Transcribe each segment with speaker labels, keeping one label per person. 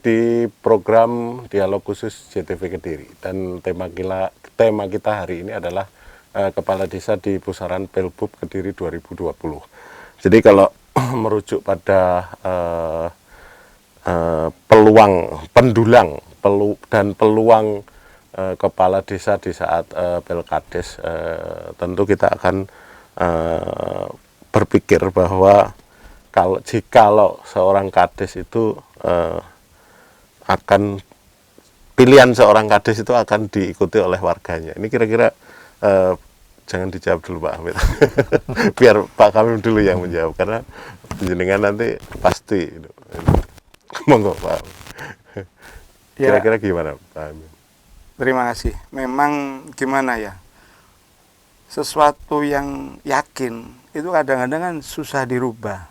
Speaker 1: di program Dialog Khusus JTV Kediri, dan tema kita hari ini adalah Kepala Desa di Pusaran Pilbub Kediri 2020. Jadi kalau merujuk pada peluang kepala desa di saat Pilkades, tentu kita akan berpikir bahwa jikalau seorang kades itu pilihan seorang kades itu akan diikuti oleh warganya. Ini kira-kira jangan dijawab dulu Pak Hamid. Biar Pak Kamim dulu yang menjawab, karena jenengan nanti pasti. Monggo Pak. Kira-kira gimana Pak Hamid?
Speaker 2: Terima kasih. Memang gimana ya, sesuatu yang yakin itu kadang-kadang kan susah dirubah.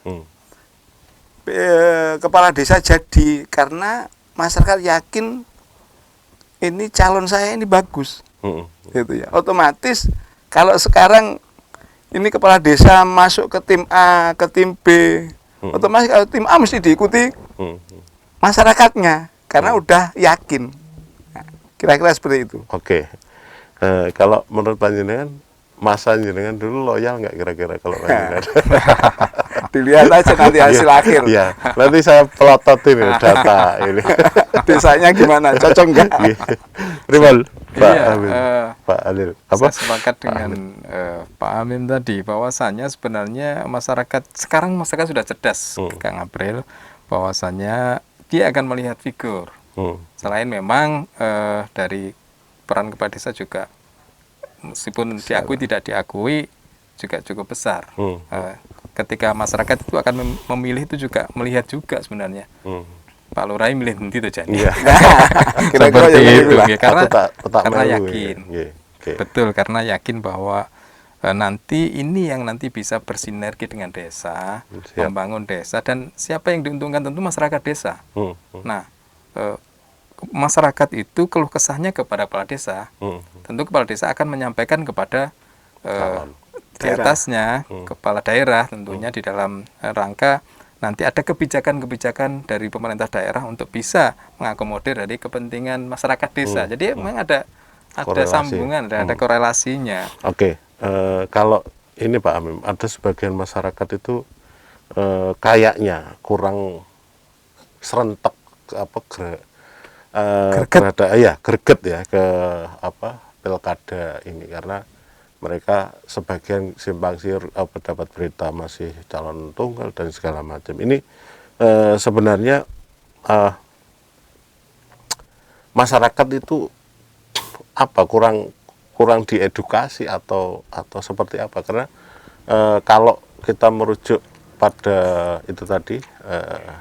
Speaker 2: Kepala desa jadi karena masyarakat yakin ini calon saya ini bagus, gitu ya. Otomatis kalau sekarang ini kepala desa masuk ke tim A, ke tim B, otomatis kalau tim A mesti diikuti masyarakatnya karena udah yakin. Nah, kira-kira seperti itu.
Speaker 1: Oke. Kalau menurut panjenengan, masa jenengan dulu loyal nggak kira-kira kalau panjenengan?
Speaker 2: Dilihat aja nanti hasil akhir.
Speaker 1: Iya, nanti saya pelototin ya data ini.
Speaker 2: Desanya gimana? Cocok nggak?
Speaker 1: Rival, Pak
Speaker 3: Iya,
Speaker 1: Amin, Pak Adil.
Speaker 3: Saya sepakat dengan Pak Amin tadi, bahwasannya sebenarnya sekarang masyarakat sudah cerdas, Kang April, bahwasannya dia akan melihat figur. Selain memang dari peran kepala desa juga, meskipun diakui tidak diakui, juga cukup besar. Ketika masyarakat itu akan memilih itu juga melihat juga sebenarnya. Pak Lurah milih nanti itu jadi.
Speaker 1: Iya.
Speaker 2: Kira-kira
Speaker 3: Seperti
Speaker 2: yang
Speaker 3: itu, ya, karena
Speaker 1: melu,
Speaker 3: yakin.
Speaker 1: ya. Okay.
Speaker 3: Betul, karena yakin bahwa nanti ini yang nanti bisa bersinergi dengan desa, membangun desa, dan siapa yang diuntungkan tentu masyarakat desa. Nah, masyarakat itu keluh kesahnya kepada kepala desa, tentu kepala desa akan menyampaikan kepada di atasnya, kepala daerah tentunya, di dalam rangka nanti ada kebijakan-kebijakan dari pemerintah daerah untuk bisa mengakomodir dari kepentingan masyarakat desa. Jadi memang ada sambungan, ada korelasinya.
Speaker 1: Oke. Kalau ini Pak Amim, ada sebagian masyarakat itu kayaknya kurang serentak greget ya ke pilkada ini, karena mereka sebagian simpang siur dapat berita masih calon tunggal dan segala macam. Ini sebenarnya masyarakat itu kurang diedukasi atau seperti apa? Karena kalau kita merujuk pada itu tadi,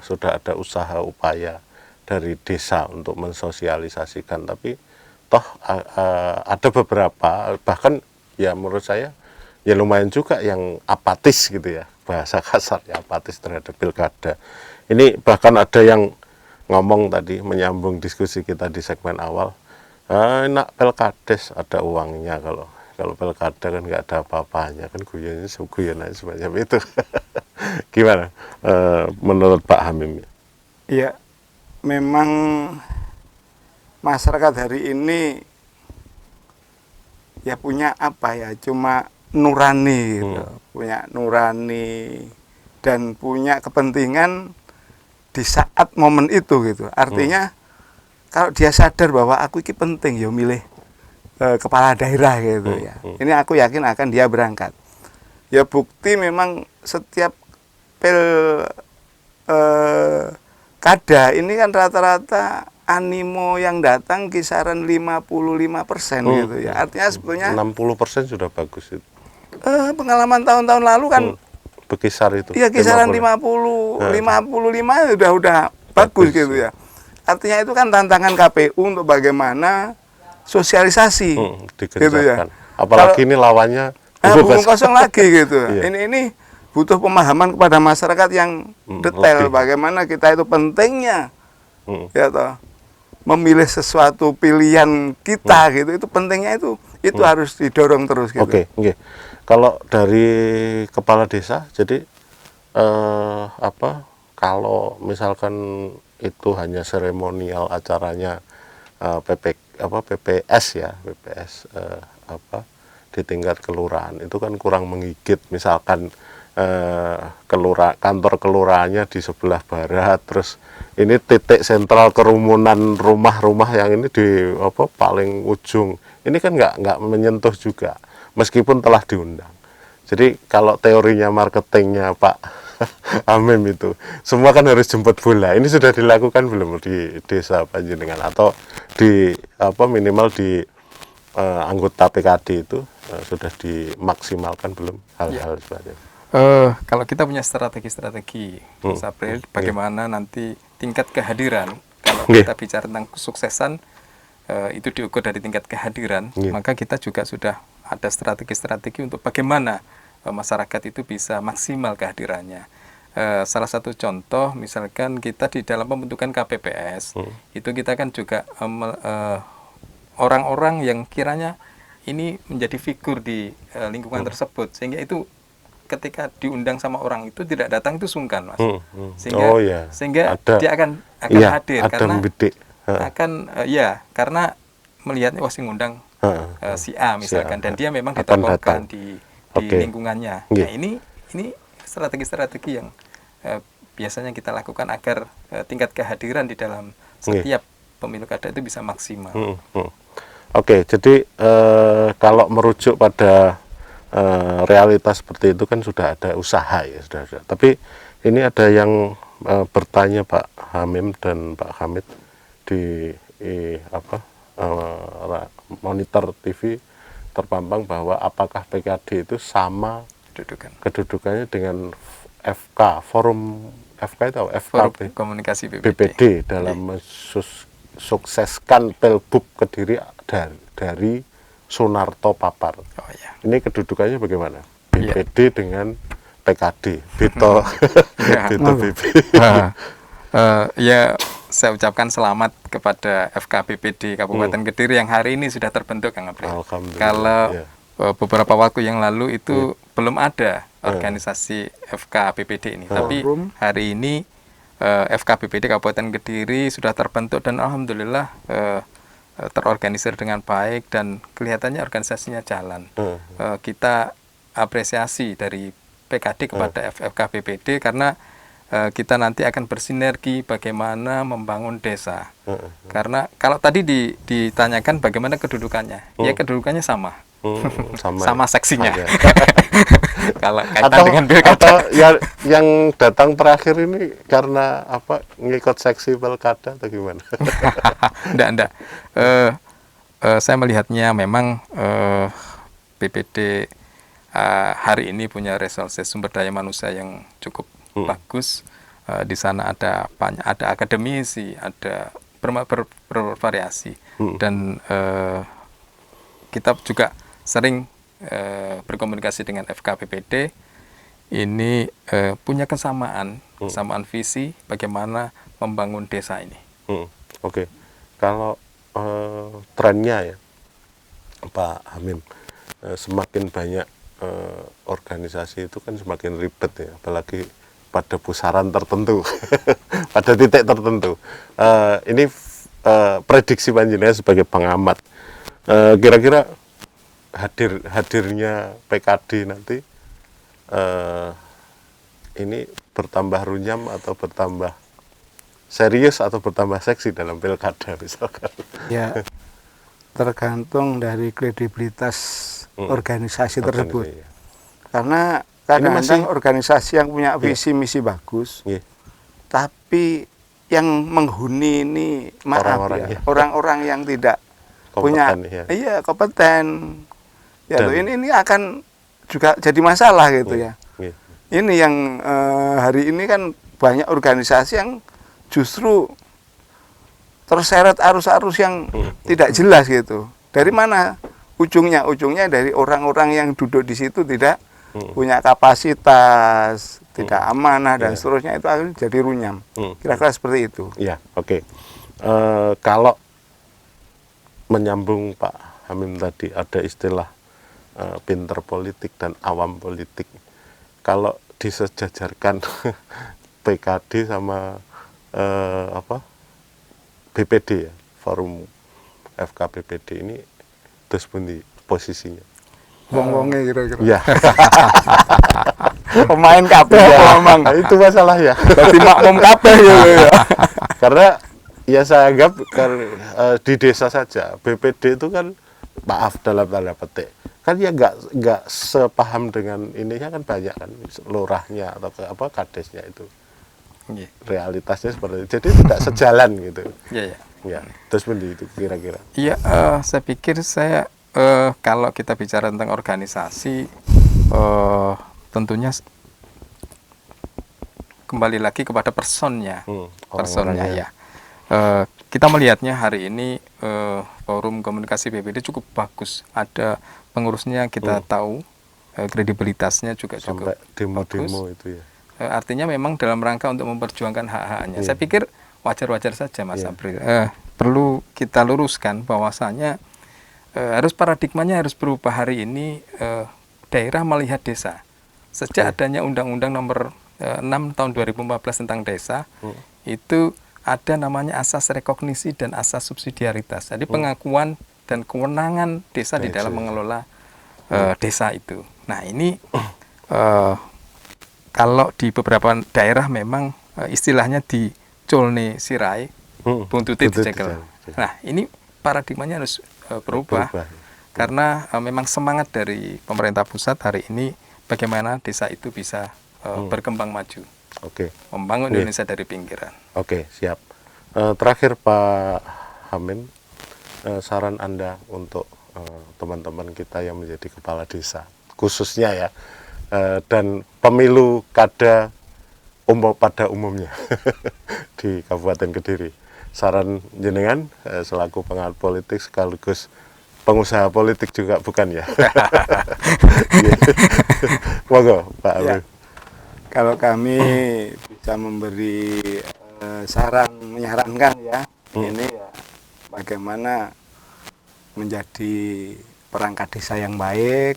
Speaker 1: sudah ada usaha upaya dari desa untuk mensosialisasikan, tapi toh ada beberapa, bahkan ya menurut saya ya lumayan juga yang apatis gitu ya, bahasa kasarnya apatis terhadap pilkada. Ini bahkan ada yang ngomong tadi, menyambung diskusi kita di segmen awal, enak pilkades ada uangnya, kalau pilkada kan nggak ada apa-apanya, kan guyon aja semacam itu. Gimana menurut Pak Hamim?
Speaker 2: Iya, memang masyarakat hari ini ya punya apa ya, cuma nurani gitu. Punya nurani dan punya kepentingan di saat momen itu gitu. Artinya kalau dia sadar bahwa aku ini penting ya milih kepala daerah gitu ya. Ini aku yakin akan dia berangkat. Ya bukti memang setiap kada ini kan rata-rata animo yang datang kisaran 55% gitu ya. Artinya sebetulnya
Speaker 1: 60% sudah bagus itu.
Speaker 2: Pengalaman tahun-tahun lalu kan
Speaker 1: berkisar itu.
Speaker 2: Iya, kisaran 55 udah bagus gitu ya. Artinya itu kan tantangan KPU untuk bagaimana sosialisasi gitu ya.
Speaker 1: Apalagi ini lawannya
Speaker 2: belum kosong lagi gitu. Ini butuh pemahaman kepada masyarakat yang detail bagaimana kita itu pentingnya ya toh, memilih sesuatu pilihan kita gitu, itu pentingnya itu harus didorong terus gitu.
Speaker 1: Oke. Kalau dari kepala desa, jadi kalau misalkan itu hanya seremonial acaranya PPS ya, PPS di tingkat kelurahan, itu kan kurang menggigit. Misalkan kantor kelurahannya di sebelah barat, terus ini titik sentral kerumunan rumah-rumah yang ini di paling ujung, ini kan nggak menyentuh juga meskipun telah diundang. Jadi kalau teorinya marketingnya Pak Hamim itu semua kan harus jemput bola, ini sudah dilakukan belum di desa Panjenengan, atau di minimal di anggota PKD itu sudah dimaksimalkan belum hal-hal seperti itu?
Speaker 3: Kalau kita punya strategi-strategi, Mas April, bagaimana nanti tingkat kehadiran, kalau kita bicara tentang kesuksesan, itu diukur dari tingkat kehadiran, maka kita juga sudah ada strategi-strategi untuk bagaimana masyarakat itu bisa maksimal kehadirannya. Salah satu contoh, misalkan kita di dalam pembentukan KPPS, itu kita kan juga orang-orang yang kiranya ini menjadi figur di lingkungan tersebut, sehingga itu ketika diundang sama orang itu tidak datang itu sungkan, Mas. Sehingga dia akan hadir karena melihatnya sing ngundang si A misalkan, dan dia memang ditokohkan di lingkungannya. Nah, ini strategi-strategi yang biasanya kita lakukan agar tingkat kehadiran di dalam setiap pemilu kada itu bisa maksimal.
Speaker 1: Oke, jadi kalau merujuk pada realitas seperti itu kan sudah ada usaha ya, sudah ada. Tapi ini ada yang bertanya Pak Hamim dan Pak Hamid di monitor TV terpampang bahwa apakah PKD itu sama kedudukannya dengan FK, forum FK itu
Speaker 3: Forum Komunikasi
Speaker 1: BPD dalam mensukseskan Pilbub Kediri dari Sunarto Papar. Ini kedudukannya bagaimana? BPD dengan PKD, Bito, Bito BP.
Speaker 3: Ya, saya ucapkan selamat kepada FKBPD Kabupaten Kediri yang hari ini sudah terbentuk, Kang April. Kalau beberapa waktu yang lalu itu belum ada organisasi FKBPD ini, tapi hari ini FKBPD Kabupaten Kediri sudah terbentuk dan alhamdulillah terorganisir dengan baik dan kelihatannya organisasinya jalan. Kita apresiasi dari PKD kepada FKBPD karena kita nanti akan bersinergi bagaimana membangun desa. Karena kalau tadi ditanyakan bagaimana kedudukannya, ya kedudukannya sama. Sama seksinya. Kalau kaitan dengan pilkada.
Speaker 1: Atau yang datang terakhir ini karena ngikut seksi pilkada atau gimana?
Speaker 3: Enggak. Saya melihatnya memang BPD hari ini punya resources sumber daya manusia yang cukup bagus. Di sana ada akademisi, ada bervariasi, dan kita juga sering berkomunikasi dengan FKBPD. Ini punya kesamaan visi bagaimana membangun desa ini.
Speaker 1: Oke. Kalau trennya ya Pak Hamim, semakin banyak organisasi itu kan semakin ribet ya, apalagi pada pusaran tertentu, pada titik tertentu. Ini prediksi Panjenengan sebagai pengamat, kira-kira hadirnya PKD nanti ini bertambah runyam atau bertambah serius atau bertambah seksi dalam pilkada misalkan?
Speaker 2: Ya, tergantung dari kredibilitas organisasi tersebut.
Speaker 1: Iya.
Speaker 2: Karena kadang-kadang organisasi yang punya visi misi bagus, tapi yang menghuni ini orang-orang yang tidak kompeten, punya kompeten. Ya, ini akan juga jadi masalah gitu ya. Ini yang hari ini kan banyak organisasi yang justru terseret arus-arus yang tidak jelas gitu. Dari mana ujungnya? Ujungnya dari orang-orang yang duduk di situ tidak punya kapasitas, tidak amanah dan seterusnya, itu akan jadi runyam. Kira-kira seperti itu.
Speaker 1: Ya, oke. Kalau menyambung Pak Hamim tadi, ada istilah pinter politik dan awam politik. Kalau disejajarkan PKD sama BPD ya, Forum FKBPD ini terus pundi posisinya.
Speaker 2: Wong-wonge kira-kira.
Speaker 1: Ya,
Speaker 2: Pemain kabeh Mamang.
Speaker 1: itu masalah ya.
Speaker 2: Dadi makmum kabeh ya.
Speaker 1: Karena ya saya anggap di desa saja BPD itu kan, maaf dalam tanda petik, kan ya nggak sepaham dengan ininya, kan banyak kan lurahnya atau kadesnya itu.
Speaker 3: Iya.
Speaker 1: Realitasnya seperti itu. Jadi tidak sejalan gitu.
Speaker 3: Iya, iya.
Speaker 1: Ya, terus begitu itu kira-kira.
Speaker 3: Iya, saya pikir kalau kita bicara tentang organisasi, tentunya kembali lagi kepada personnya, personnya ya. Kita melihatnya hari ini forum komunikasi BPD cukup bagus. Ada pengurusnya, kita tahu kredibilitasnya juga
Speaker 1: Sampai
Speaker 3: cukup
Speaker 1: demo-demo
Speaker 3: bagus.
Speaker 1: itu ya.
Speaker 3: Artinya memang dalam rangka untuk memperjuangkan hak-haknya. Saya pikir wajar-wajar saja, Mas April. Perlu kita luruskan bahwasanya harus paradigmanya harus berubah. Hari ini daerah melihat desa. Sejak adanya Undang-Undang Nomor 6 tahun 2014 tentang desa, itu ada namanya asas rekognisi dan asas subsidiaritas. Jadi pengakuan dan kewenangan desa di dalam mengelola desa itu. Nah ini kalau di beberapa daerah memang istilahnya di colne sirai, buntute dicekel. Nah ini paradigmanya harus berubah. Karena memang semangat dari pemerintah pusat hari ini bagaimana desa itu bisa berkembang maju.
Speaker 1: Oke.
Speaker 3: Membangun Indonesia dari pinggiran.
Speaker 1: Oke, siap. Terakhir Pak Hamim, saran Anda untuk teman-teman kita yang menjadi kepala desa, khususnya ya, dan pemilu kada pada umumnya di Kabupaten Kediri. Saran jenengan selaku pengamat politik sekaligus pengusaha politik juga bukan ya? Monggo Pak Hamim.
Speaker 2: Kalau kami bisa memberi saran, menyarankan ya, ini ya bagaimana menjadi perangkat desa yang baik,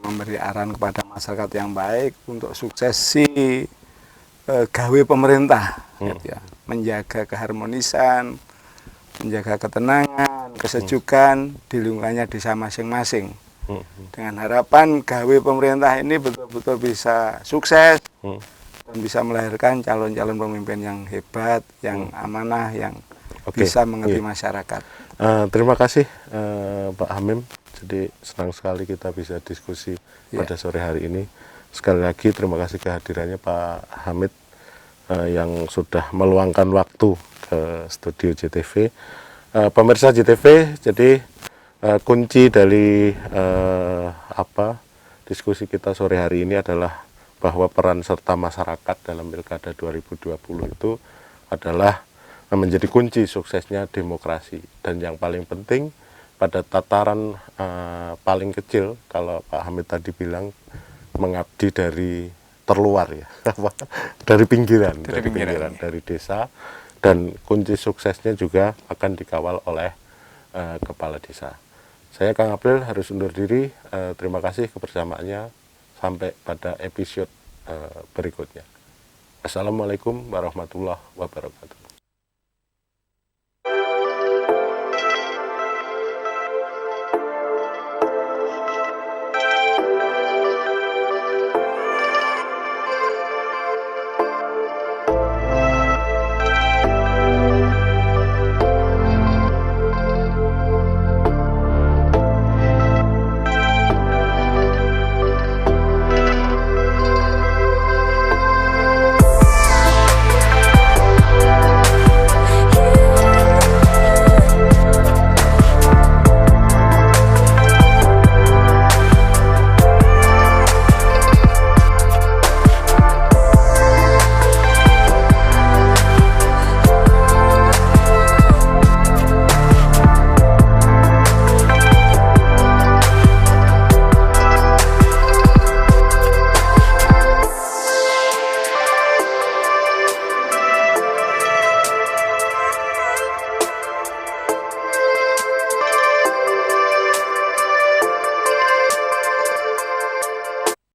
Speaker 2: memberi arahan kepada masyarakat yang baik untuk suksesi gawe pemerintah, gitu ya. Menjaga keharmonisan, menjaga ketenangan, kesejukan di lingkungannya desa masing-masing. Dengan harapan gawe pemerintah ini betul-betul bisa sukses dan bisa melahirkan calon-calon pemimpin yang hebat, yang amanah, yang bisa mengerti masyarakat.
Speaker 1: Terima kasih Pak Hamim. Jadi senang sekali kita bisa diskusi pada sore hari ini. Sekali lagi terima kasih kehadirannya Pak Hamid yang sudah meluangkan waktu ke studio JTV. Pemirsa JTV, jadi kunci dari diskusi kita sore hari ini adalah bahwa peran serta masyarakat dalam Pilkada 2020 itu adalah menjadi kunci suksesnya demokrasi. Dan yang paling penting pada tataran paling kecil, kalau Pak Hamid tadi bilang mengabdi dari terluar ya, dari pinggiran, dari desa, dan kunci suksesnya juga akan dikawal oleh kepala desa. Saya Kang April harus undur diri. Terima kasih kebersamaannya. Sampai pada episode berikutnya. Assalamualaikum warahmatullahi wabarakatuh.